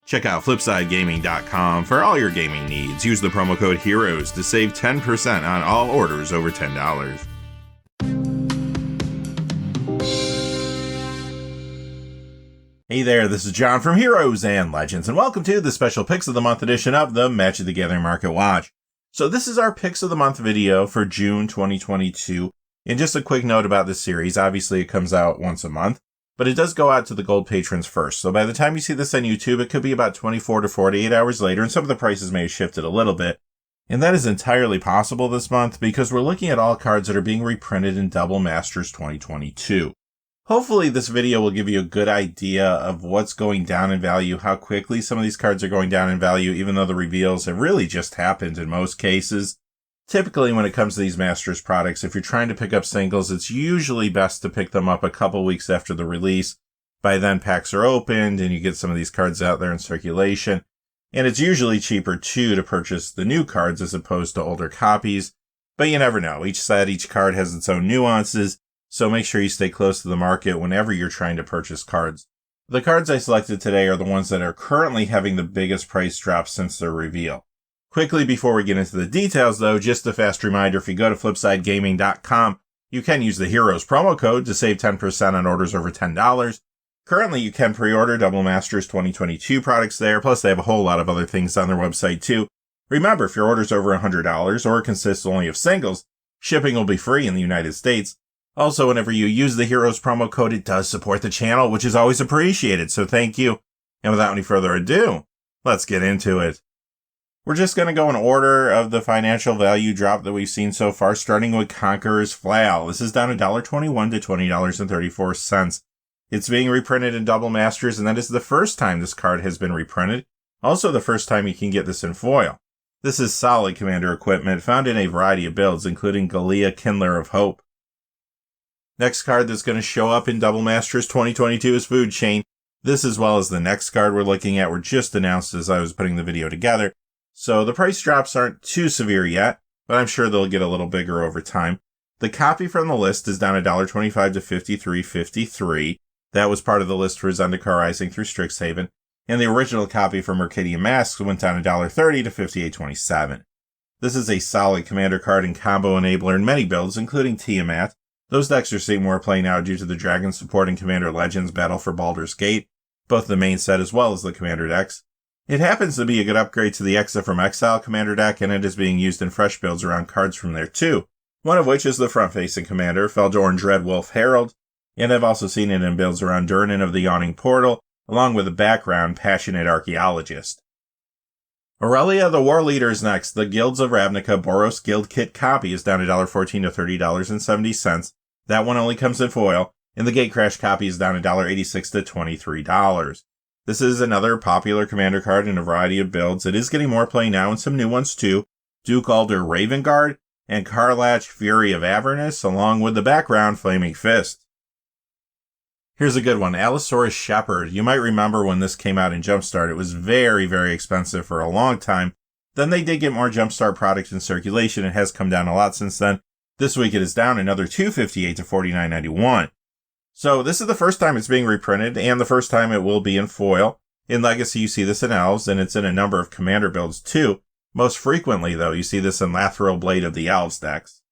Check out flipsidegaming.com for all your gaming needs. Use the promo code HEROES to save 10% on all orders over $10. Hey there, this is John from Heroes and Legends, and welcome to the special Picks of the Month edition of the Magic the Gathering Market Watch. So this is our Picks of the Month video for June 2022, and just a quick note about this series. Obviously, it comes out once a month, but it does go out to the gold patrons first. So by the time you see this on YouTube, it could be about 24 to 48 hours later, and some of the prices may have shifted a little bit. And that is entirely possible this month because we're looking at all cards that are being reprinted in Double Masters 2022. Hopefully this video will give you a good idea of what's going down in value, how quickly some of these cards are going down in value, even though the reveals have really just happened in most cases. Typically, when it comes to these Masters products, if you're trying to pick up singles, it's usually best to pick them up a couple weeks after the release. By then, packs are opened and you get some of these cards out there in circulation. And it's usually cheaper, too, to purchase the new cards as opposed to older copies. But you never know. Each set, each card has its own nuances, so make sure you stay close to the market whenever you're trying to purchase cards. The cards I selected today are the ones that are currently having the biggest price drop since their reveal. Quickly, before we get into the details, though, just a fast reminder, if you go to flipsidegaming.com, you can use the Heroes promo code to save 10% on orders over $10. Currently, you can pre-order Double Masters 2022 products there, plus they have a whole lot of other things on their website, too. Remember, if your order's over $100 or consists only of singles, shipping will be free in the United States. Also, whenever you use the Heroes promo code, it does support the channel, which is always appreciated, so thank you. And without any further ado, let's get into it. We're just going to go in order of the financial value drop that we've seen so far, starting with Conqueror's Flail. This is down $1.21 to $20.34. It's being reprinted in Double Masters, and that is the first time this card has been reprinted. Also the first time you can get this in foil. This is solid Commander equipment, found in a variety of builds, including Galea, Kindler of Hope. Next card that's going to show up in Double Masters 2022 is Food Chain. This, as well as the next card we're looking at, were just announced as I was putting the video together. So the price drops aren't too severe yet, but I'm sure they'll get a little bigger over time. The copy from the list is down $1.25 to $53.53. That was part of the list for Zendikar Rising through Strixhaven. And the original copy for Mercadian Masks went down $1.30 to $58.27. This is a solid Commander card and combo enabler in many builds, including Tiamat. Those decks are seeing more play now due to the Dragon supporting Commander Legends Battle for Baldur's Gate, both the main set as well as the Commander decks. It happens to be a good upgrade to the Exa from Exile Commander deck, and it is being used in fresh builds around cards from there too, one of which is the front-facing Commander, Feldorn Dreadwolf Herald, and I've also seen it in builds around Durnan of the Yawning Portal, along with the background Passionate Archaeologist. Aurelia the War Leader is next. The Guilds of Ravnica Boros Guild Kit copy is down $1.14 to $30.70. That one only comes in foil, and the Gatecrash copy is down $1.86 to $23. This is another popular Commander card in a variety of builds. It is getting more play now and some new ones too. Duke Alder Ravenguard and Karlach Fury of Avernus, along with the background Flaming Fist. Here's a good one, Allosaurus Shepherd. You might remember when this came out in Jumpstart, it was very, very expensive for a long time. Then they did get more Jumpstart products in circulation. It has come down a lot since then. This week it is down another $2.58 to $49.91. So this is the first time it's being reprinted, and the first time it will be in foil. In Legacy, you see this in Elves, and it's in a number of Commander builds too. Most frequently, though, you see this in Lathril Blade of the Elves decks.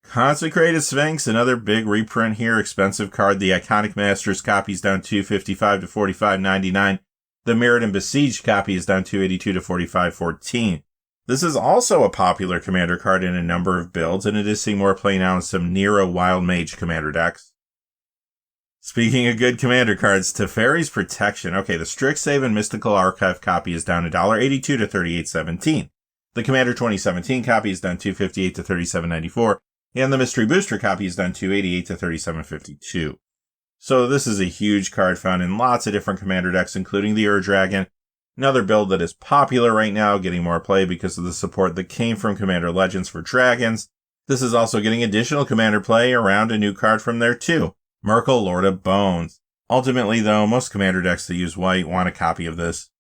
Consecrated Sphinx, another big reprint here. Expensive card. The Iconic Masters copy is down $2.55 to $45.99. The Mirrodin Besieged copy is down $2.82 to $45.14. This is also a popular Commander card in a number of builds, and it is seeing more play now in some Nero Wild Mage Commander decks. Speaking of good Commander cards, Teferi's Protection. Okay, the Strixhaven Mystical Archive copy is down $1.82 to $38.17. The Commander 2017 copy is down $2.58 to $37.94. And the Mystery Booster copy is down $2.88 to $37.52. So this is a huge card found in lots of different Commander decks, including the Ur-Dragon. Another build that is popular right now, getting more play because of the support that came from Commander Legends for Dragons. This is also getting additional Commander play around a new card from there too. Merkle, Lord of Bones. Ultimately, though, most Commander decks that use white want a copy of this.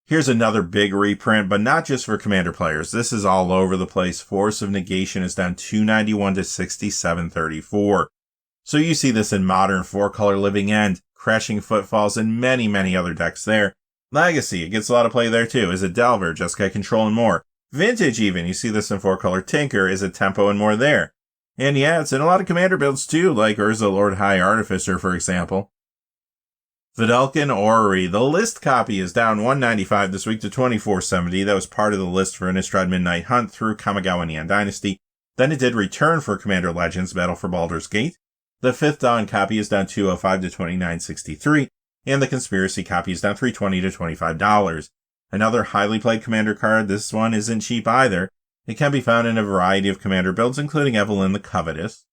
Here's another big reprint, but not just for Commander players. This is all over the place. Force of Negation is down $2.91 to $67.34. So you see this in Modern, 4-color Living End, Crashing Footfalls, and many, many other decks there. Legacy, it gets a lot of play there too. Is it Delver, Jeskai Control, and more. Vintage even, you see this in 4-color Tinker. Is it Tempo and more there. And yeah, it's in a lot of commander builds too, like Urza Lord High Artificer, for example. Vidalcan Orrery, the list copy is down $195 this week to $24.70. That was part of the list for Innistrad Midnight Hunt through Kamigawa Neon Dynasty. Then it did return for Commander Legends Battle for Baldur's Gate. The 5th Dawn copy is down $205 to $29.63, and the Conspiracy copy is down $320 to $25. Another highly played commander card, this one isn't cheap either. It can be found in a variety of commander builds, including Evelyn the Covetous.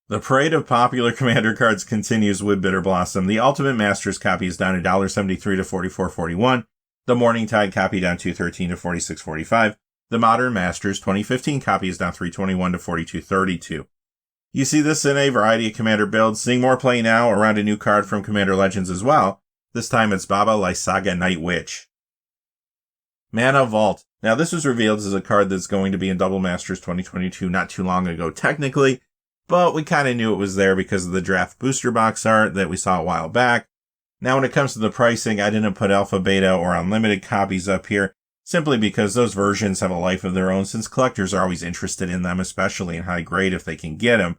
The parade of popular commander cards continues with Bitter Blossom. The Ultimate Masters copy is down $1.73 to $44.41. The Morningtide copy down $2.13 to $46.45. The Modern Masters 2015 copy is down $3.21 to $42.32. You see this in a variety of commander builds, seeing more play now around a new card from Commander Legends as well. This time it's Baba Lysaga Night Witch. Mana Vault. Now this was revealed as a card that's going to be in Double Masters 2022 not too long ago technically, but we kind of knew it was there because of the draft booster box art that we saw a while back. Now when it comes to the pricing, I didn't put alpha, beta, or unlimited copies up here, simply because those versions have a life of their own since collectors are always interested in them, especially in high grade if they can get them.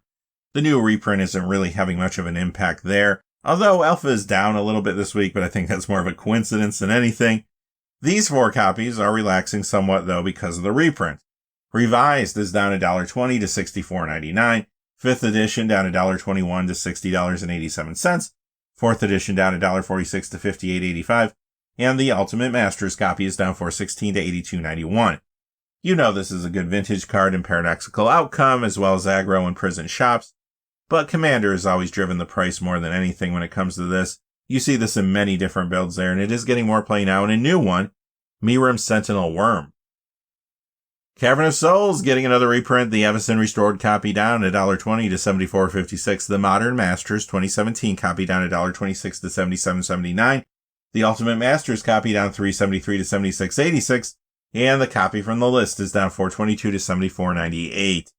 The new reprint isn't really having much of an impact there, although alpha is down a little bit this week, but I think that's more of a coincidence than anything. These 4 copies are relaxing somewhat though because of the reprint. Revised is down $1.20 to $64.99. 5th edition down $1.21 to $60.87. 4th edition down $1.46 to $58.85. And the Ultimate Masters copy is down $4.16 to $82.91. You know this is a good vintage card in Paradoxical Outcome as well as aggro and prison shops. But Commander has always driven the price more than anything when it comes to this. You see this in many different builds there, and it is getting more play now in a new one, Miram Sentinel Worm. Cavern of Souls getting another reprint, the Avacyn Restored copy down $1.20 to $74.56. The Modern Masters 2017 copy down $1.26 to $77.79. The Ultimate Masters copy down $3.73 to $76.86. And the copy from the list is down $4.22 to $74.98.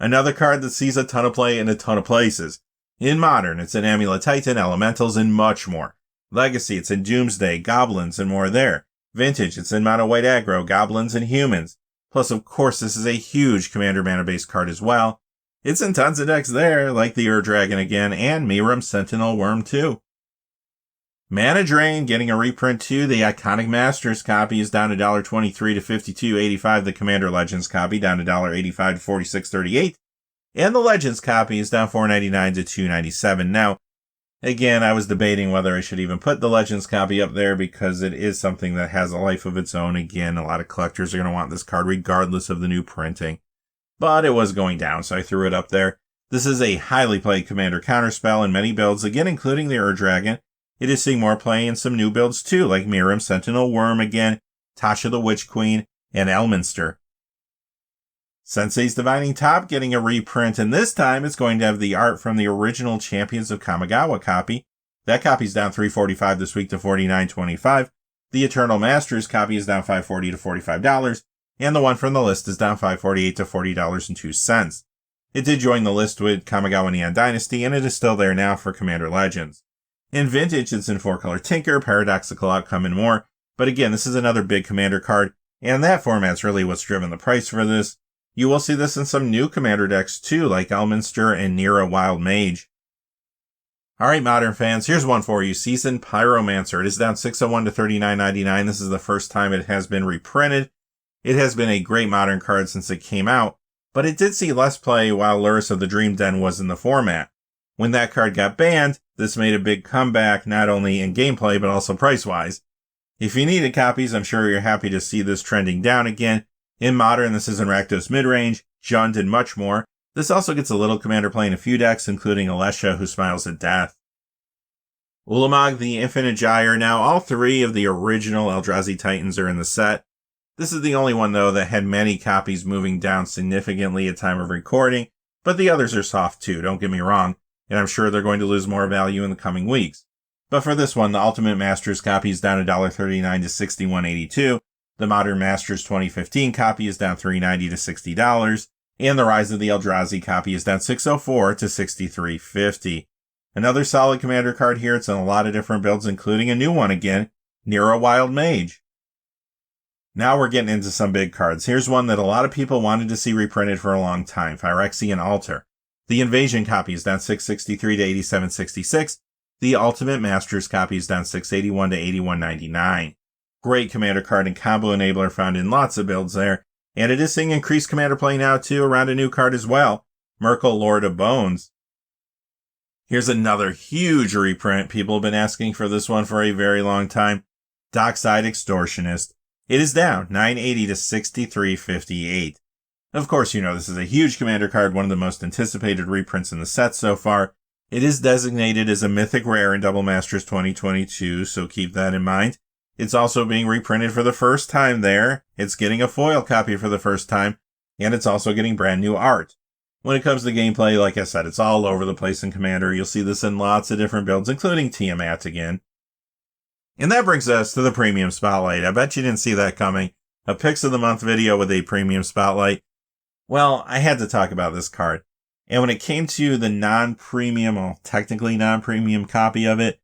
Another card that sees a ton of play in a ton of places. In Modern, it's in Amulet Titan, Elementals, and much more. Legacy, it's in Doomsday, Goblins, and more there. Vintage, it's in Mono White Aggro, Goblins, and Humans. Plus, of course, this is a huge Commander mana-based card as well. It's in tons of decks there, like the Ur-Dragon again, and Miram Sentinel Worm too. Mana Drain getting a reprint too. The Iconic Masters copy is down $1.23 to $52.85. The Commander Legends copy down $1.85 to $46.38. And the Legends copy is down $4.99 to $2.97. Now, again, I was debating whether I should even put the Legends copy up there because it is something that has a life of its own. Again, a lot of collectors are going to want this card regardless of the new printing. But it was going down, so I threw it up there. This is a highly played Commander counterspell in many builds, again, including the Ur-Dragon. It is seeing more play in some new builds too, like Miram Sentinel Worm again, Tasha the Witch Queen, and Elminster. Sensei's Divining Top getting a reprint, and this time it's going to have the art from the original Champions of Kamigawa copy. That copy's down $3.45 this week to $49.25. The Eternal Masters copy is down $5.40 to $45, and the one from the list is down $5.48 to $40.02. It did join the list with Kamigawa Neon Dynasty, and it is still there now for Commander Legends. In Vintage, it's in 4-color Tinker, Paradoxical Outcome, and more. But again, this is another big Commander card, and that format's really what's driven the price for this. You will see this in some new Commander decks too, like Elminster and Nira Wild Mage. Alright, Modern fans, here's one for you. Seasoned Pyromancer. It is down $601 to $39.99. This is the first time it has been reprinted. It has been a great Modern card since it came out, but it did see less play while Lurrus of the Dream Den was in the format. When that card got banned, this made a big comeback, not only in gameplay, but also price-wise. If you needed copies, I'm sure you're happy to see this trending down again. In Modern, this is in Rakdos Midrange, Jund, and much more. This also gets a little Commander play in a few decks, including Alesha, who smiles at death. Ulamog the Infinite Gyre. Now, all 3 of the original Eldrazi Titans are in the set. This is the only one, though, that had many copies moving down significantly at time of recording, but the others are soft too, don't get me wrong, and I'm sure they're going to lose more value in the coming weeks. But for this one, the Ultimate Masters copy is down $1.39 to $61.82. The Modern Masters 2015 copy is down $3.90 to $60. And the Rise of the Eldrazi copy is down $6.04 to $63.50. Another solid commander card here. It's in a lot of different builds, including a new one again, Nero Wild Mage. Now we're getting into some big cards. Here's one that a lot of people wanted to see reprinted for a long time, Phyrexian Altar. The Invasion copy is down 663 to 8766. The Ultimate Masters copy is down 681 to 8199. Great commander card and combo enabler found in lots of builds there. And it is seeing increased commander play now too around a new card as well, Merkle Lord of Bones. Here's another huge reprint. People have been asking for this one for a very long time. Dockside Extortionist. It is down 980 to 6358. Of course, you know this is a huge commander card, one of the most anticipated reprints in the set so far. It is designated as a mythic rare in Double Masters 2022, so keep that in mind. It's also being reprinted for the first time there. It's getting a foil copy for the first time, and it's also getting brand new art. When it comes to gameplay, like I said, it's all over the place in Commander. You'll see this in lots of different builds, including Tiamat again. And that brings us to the Premium Spotlight. I bet you didn't see that coming. A Picks of the Month video with a Premium Spotlight. Well, I had to talk about this card. And when it came to the non-premium, well, technically non-premium copy of it,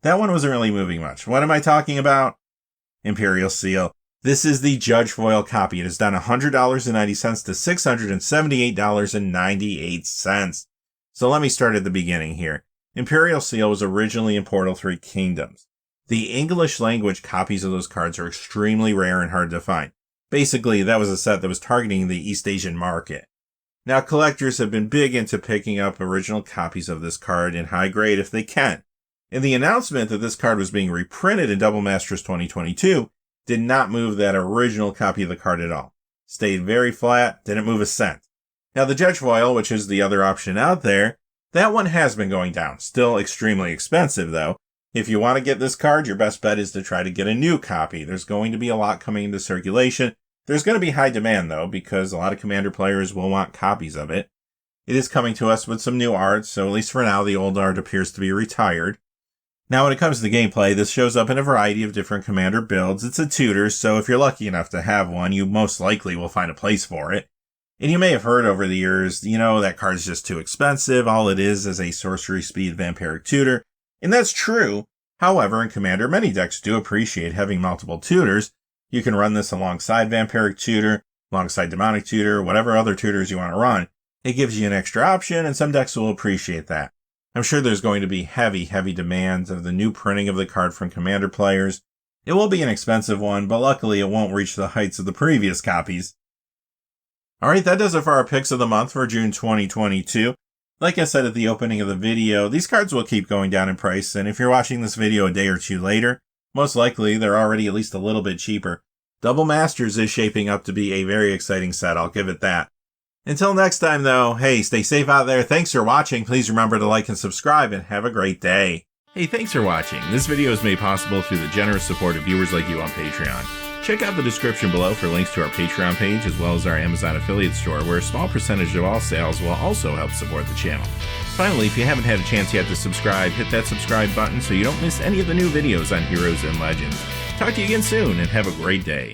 that one wasn't really moving much. What am I talking about? Imperial Seal. This is the Judge Foil copy. It is down $100.90 to $678.98. So let me start at the beginning here. Imperial Seal was originally in Portal 3 Kingdoms. The English language copies of those cards are extremely rare and hard to find. Basically, that was a set that was targeting the East Asian market. Now, collectors have been big into picking up original copies of this card in high grade if they can. And the announcement that this card was being reprinted in Double Masters 2022 did not move that original copy of the card at all. Stayed very flat, didn't move a cent. Now, the Judge Foil, which is the other option out there, that one has been going down. Still extremely expensive, though. If you want to get this card, your best bet is to try to get a new copy. There's going to be a lot coming into circulation. There's going to be high demand, though, because a lot of Commander players will want copies of it. It is coming to us with some new art, so at least for now, the old art appears to be retired. Now, when it comes to gameplay, this shows up in a variety of different Commander builds. It's a tutor, so if you're lucky enough to have one, you most likely will find a place for it. And you may have heard over the years, that card's just too expensive. All it is a sorcery speed vampiric tutor. And that's true. However, in Commander, many decks do appreciate having multiple tutors. You can run this alongside Vampiric Tutor, alongside Demonic Tutor, whatever other tutors you want to run. It gives you an extra option, and some decks will appreciate that. I'm sure there's going to be heavy demands of the new printing of the card from Commander players. It will be an expensive one, but luckily it won't reach the heights of the previous copies. Alright, that does it for our Picks of the Month for June 2022. Like I said at the opening of the video, these cards will keep going down in price, and if you're watching this video a day or two later, most likely they're already at least a little bit cheaper. Double Masters is shaping up to be a very exciting set, I'll give it that. Until next time though, hey, stay safe out there, thanks for watching, please remember to like and subscribe, and have a great day. Hey, thanks for watching. This video is made possible through the generous support of viewers like you on Patreon. Check out the description below for links to our Patreon page as well as our Amazon affiliate store, where a small percentage of all sales will also help support the channel. Finally, if you haven't had a chance yet to subscribe, hit that subscribe button so you don't miss any of the new videos on Heroes and Legends. Talk to you again soon, and have a great day.